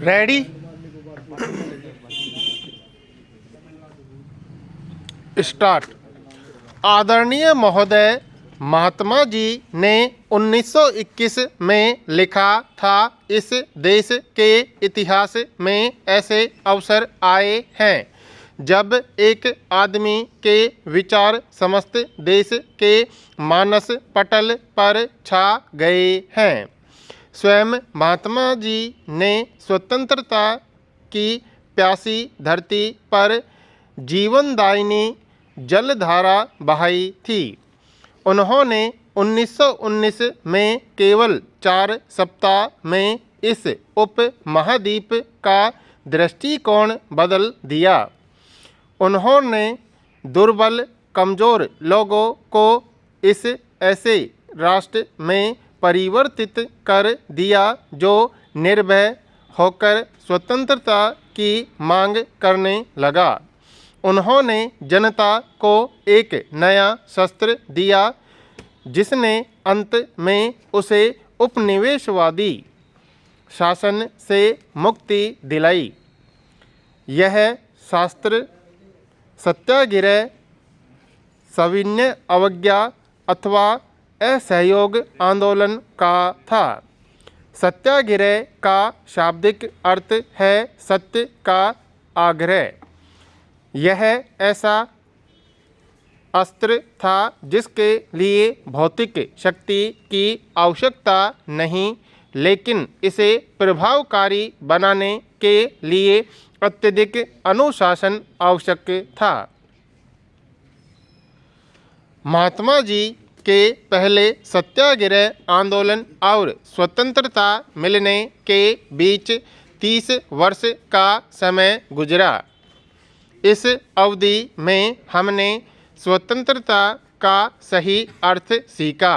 Ready start. आदरणीय महोदय, महात्मा जी ने 1921 में लिखा था, इस देश के इतिहास में ऐसे अवसर आए हैं जब एक आदमी के विचार समस्त देश के मानस पटल पर छा गए हैं। स्वयं महात्मा जी ने स्वतंत्रता की प्यासी धरती पर जीवनदायिनी जलधारा बहाई थी। उन्होंने 1919 में केवल 4 सप्ताह में इस उपमहाद्वीप का दृष्टिकोण बदल दिया। उन्होंने दुर्बल कमज़ोर लोगों को इस ऐसे राष्ट्र में परिवर्तित कर दिया जो निर्भय होकर स्वतंत्रता की मांग करने लगा। उन्होंने जनता को एक नया शस्त्र दिया जिसने अंत में उसे उपनिवेशवादी शासन से मुक्ति दिलाई। यह शास्त्र सत्याग्रह, सविनय अवज्ञा अथवा असहयोग आंदोलन का था। सत्याग्रह का शाब्दिक अर्थ है सत्य का आग्रह। यह ऐसा अस्त्र था जिसके लिए भौतिक शक्ति की आवश्यकता नहीं, लेकिन इसे प्रभावकारी बनाने के लिए अत्यधिक अनुशासन आवश्यक था। महात्मा जी के पहले सत्याग्रह आंदोलन और स्वतंत्रता मिलने के बीच 30 वर्ष का समय गुजरा। इस अवधि में हमने स्वतंत्रता का सही अर्थ सीखा।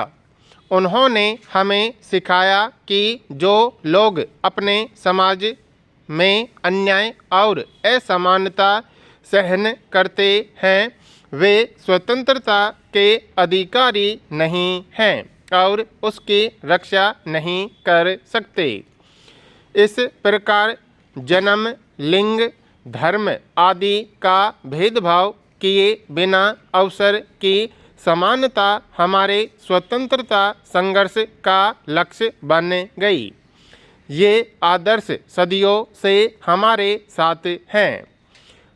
उन्होंने हमें सिखाया कि जो लोग अपने समाज में अन्याय और असमानता सहन करते हैं वे स्वतंत्रता के अधिकारी नहीं हैं और उसकी रक्षा नहीं कर सकते। इस प्रकार जन्म, लिंग, धर्म आदि का भेदभाव किए बिना अवसर की समानता हमारे स्वतंत्रता संघर्ष का लक्ष्य बन गई। ये आदर्श सदियों से हमारे साथ हैं।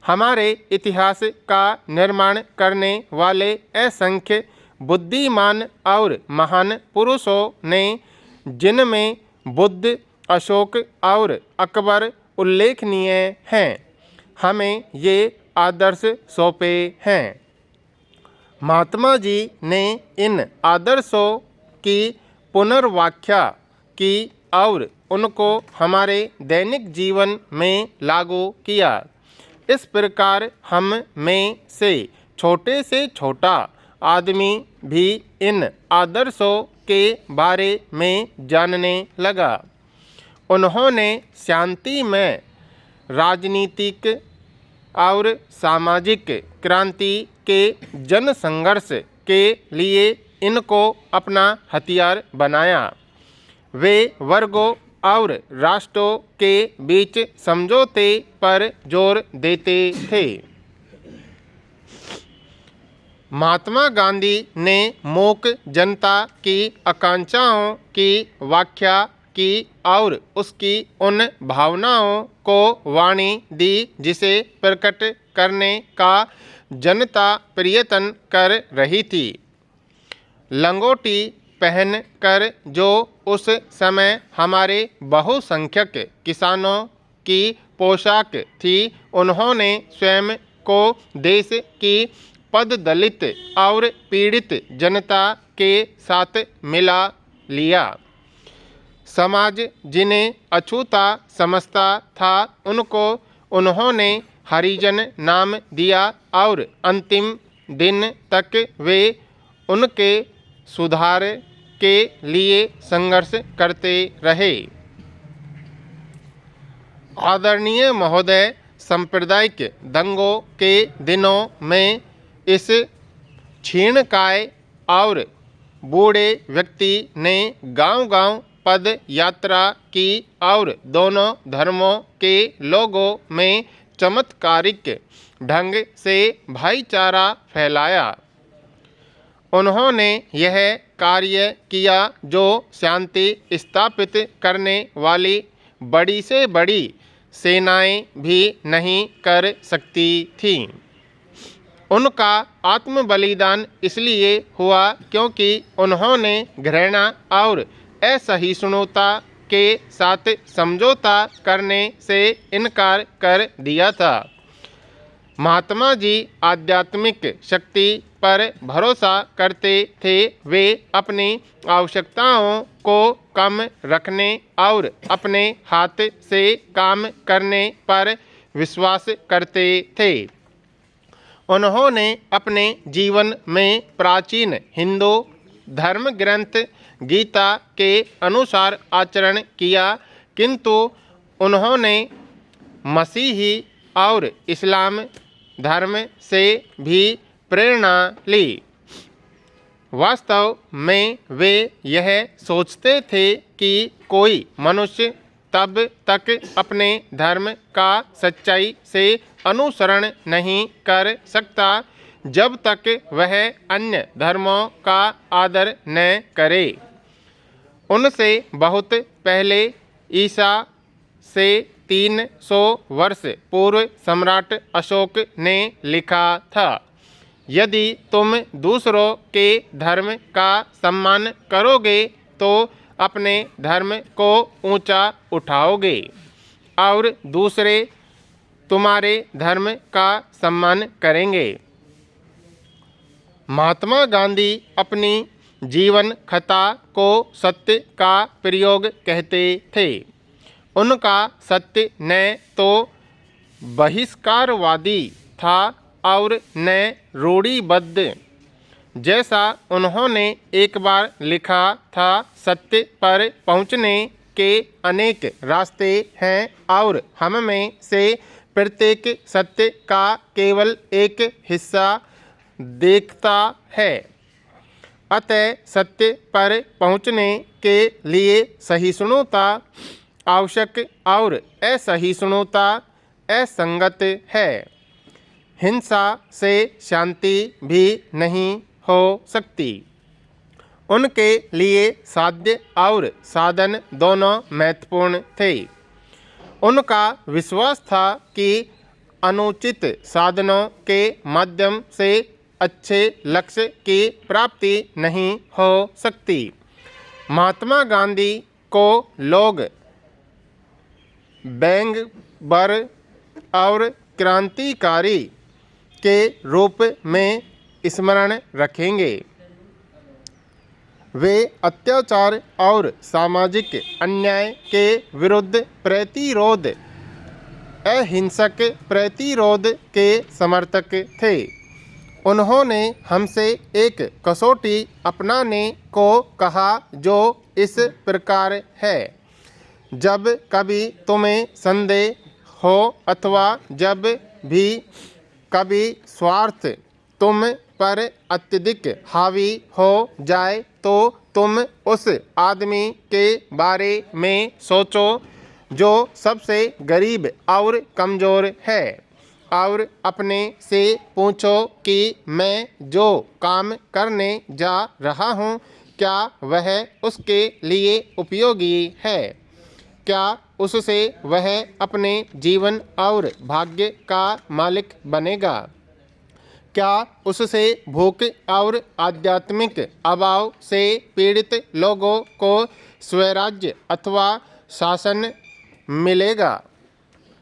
हमारे इतिहास का निर्माण करने वाले असंख्य बुद्धिमान और महान पुरुषों ने, जिनमें बुद्ध, अशोक और अकबर उल्लेखनीय हैं, हमें ये आदर्श सौंपे हैं। महात्मा जी ने इन आदर्शों की पुनर्व्याख्या की और उनको हमारे दैनिक जीवन में लागू किया। इस प्रकार हम में से छोटा आदमी भी इन आदर्शों के बारे में जानने लगा। उन्होंने शांति में राजनीतिक और सामाजिक क्रांति के जन संघर्ष के लिए इनको अपना हथियार बनाया। वे वर्गों और राष्ट्रों के बीच समझौते पर जोर देते थे। महात्मा गांधी ने मूक जनता की आकांक्षाओं की व्याख्या की और उसकी उन भावनाओं को वाणी दी जिसे प्रकट करने का जनता प्रयत्न कर रही थी। लंगोटी पहन कर जो उस समय हमारे बहुसंख्यक किसानों की पोशाक थी, उन्होंने स्वयं को देश की पददलित और पीड़ित जनता के साथ मिला लिया। समाज जिन्हें अछूता समझता था उनको उन्होंने हरिजन नाम दिया और अंतिम दिन तक वे उनके सुधार के लिए संघर्ष करते रहे। आदरणीय महोदय, सांप्रदायिक दंगों के दिनों में इस क्षीणकाय और बूढ़े व्यक्ति ने गांव-गांव पद यात्रा की और दोनों धर्मों के लोगों में चमत्कारिक ढंग से भाईचारा फैलाया। उन्होंने यह कार्य किया जो शांति स्थापित करने वाली बड़ी से बड़ी सेनाएं भी नहीं कर सकती थीं। उनका आत्म बलिदान इसलिए हुआ क्योंकि उन्होंने घृणा और असहिष्णुता के साथ समझौता करने से इनकार कर दिया था। महात्मा जी आध्यात्मिक शक्ति पर भरोसा करते थे। वे अपनी आवश्यकताओं को कम रखने और अपने हाथ से काम करने पर विश्वास करते थे। उन्होंने अपने जीवन में प्राचीन हिंदू धर्म ग्रंथ गीता के अनुसार आचरण किया, किंतु उन्होंने मसीही और इस्लाम धर्म से भी प्रेरणा ली। वास्तव में वे यह सोचते थे कि कोई मनुष्य तब तक अपने धर्म का सच्चाई से अनुसरण नहीं कर सकता जब तक वह अन्य धर्मों का आदर न करे। उनसे बहुत पहले ईसा से 300 वर्ष पूर्व सम्राट अशोक ने लिखा था, यदि तुम दूसरों के धर्म का सम्मान करोगे तो अपने धर्म को ऊंचा उठाओगे और दूसरे तुम्हारे धर्म का सम्मान करेंगे। महात्मा गांधी अपनी जीवन कथा को सत्य का प्रयोग कहते थे। उनका सत्य न तो बहिष्कारवादी था और न रूढ़िबद्ध। जैसा उन्होंने एक बार लिखा था, सत्य पर पहुँचने के अनेक रास्ते हैं और हम में से प्रत्येक सत्य का केवल एक हिस्सा देखता है। अतः सत्य पर पहुँचने के लिए सहिष्णुता आवश्यक और असहिष्णुता असंगत है। हिंसा से शांति भी नहीं हो सकती। उनके लिए साध्य और साधन दोनों महत्वपूर्ण थे। उनका विश्वास था कि अनुचित साधनों के माध्यम से अच्छे लक्ष्य की प्राप्ति नहीं हो सकती। महात्मा गांधी को लोग बैंगबर और क्रांतिकारी के रूप में स्मरण रखेंगे। वे अत्याचार और सामाजिक अन्याय के विरुद्ध प्रतिरोध, अहिंसक प्रतिरोध के समर्थक थे। उन्होंने हमसे एक कसौटी अपनाने को कहा जो इस प्रकार है, जब कभी तुम्हें संदेह हो अथवा जब भी कभी स्वार्थ तुम पर अत्यधिक हावी हो जाए तो तुम उस आदमी के बारे में सोचो जो सबसे गरीब और कमज़ोर है और अपने से पूछो कि मैं जो काम करने जा रहा हूँ क्या वह उसके लिए उपयोगी है। क्या उससे वह अपने जीवन और भाग्य का मालिक बनेगा। क्या उससे भूख और आध्यात्मिक अभाव से पीड़ित लोगों को स्वराज्य अथवा शासन मिलेगा।